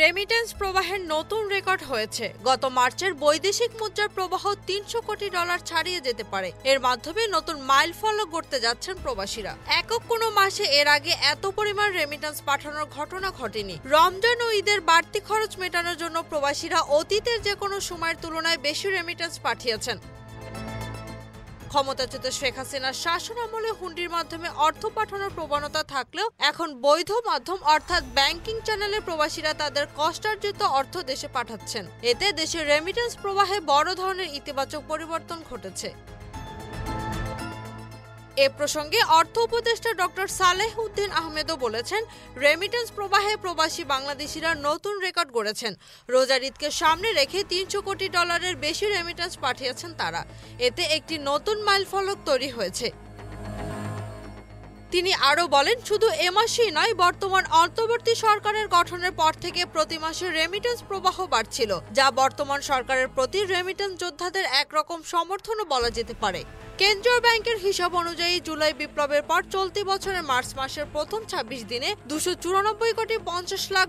Remittance প্রবাহের নতুন record হয়েছে। গত মার্চের বৈদেশিক মুদ্রার প্রবাহ $300 কোটি ছাড়িয়ে যেতে পারে। এর মাধ্যমে নতুন মাইল ফলক গড়তে যাচ্ছেন প্রবাসীরা। একক কোনো মাসে এর আগে এত পরিমাণ রেমিটেন্স পাঠানোর ঘটনা ঘটেনি। রমজান ও ঈদের বাড়তি খরচ মেটানোর জন্য প্রবাসীরা অতীতের যে কোনো সময়ের তুলনায় বেশি রেমিটেন্স পাঠিয়েছেন। ক্ষমতাচ্যুত শেখ হাসিনার শাসন আমলে হুন্ডির মাধ্যমে অর্থ পাঠানোর প্রবণতা থাকলেও এখন বৈধ মাধ্যম অর্থাৎ ব্যাংকিং চ্যানেলে প্রবাসীরা তাদের কষ্টার্জিত অর্থ দেশে পাঠাচ্ছেন। এতে দেশের রেমিটেন্স প্রবাহে বড় ধরনের ইতিবাচক পরিবর্তন ঘটেছে। এ প্রসঙ্গে অর্থ উপদেষ্টা ডক্টর সালেহ উদ্দিন আহমেদও বলেছেন, রেমিটেন্স প্রবাহে প্রবাসী বাংলাদেশিরা নতুন রেকর্ড গড়েছেন। রোজার ঈদকে সামনে রেখে $300 কোটি বেশি রেমিটেন্স পাঠিয়েছেন তারা। এতে একটি নতুন মাইলফলক তৈরি হয়েছে। তিনি আরও বলেন, শুধু এ মাসেই নয়, বর্তমান অন্তর্বর্তী সরকারের গঠনের পর থেকে প্রতি মাসে রেমিটেন্স প্রবাহ বাড়ছিল, যা বর্তমান সরকারের প্রতি রেমিটেন্স যোদ্ধাদের একরকম সমর্থনও বলা যেতে পারে। কেন্দ্রীয় ব্যাংকের হিসাব অনুযায়ী জুলাই বিপ্লবের পর চলতি বছরের মার্চ মাসের প্রথম 26 দিনে $294 কোটি 50 লাখ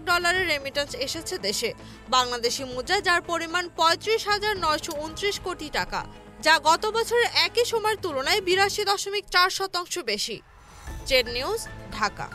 রেমিটেন্স এসেছে দেশে বাংলাদেশি মুদ্রায়, যার পরিমাণ 35,929 কোটি টাকা, যা গত বছরের একই সময়ের তুলনায় 82.4% বেশি। Z news, Dhaka.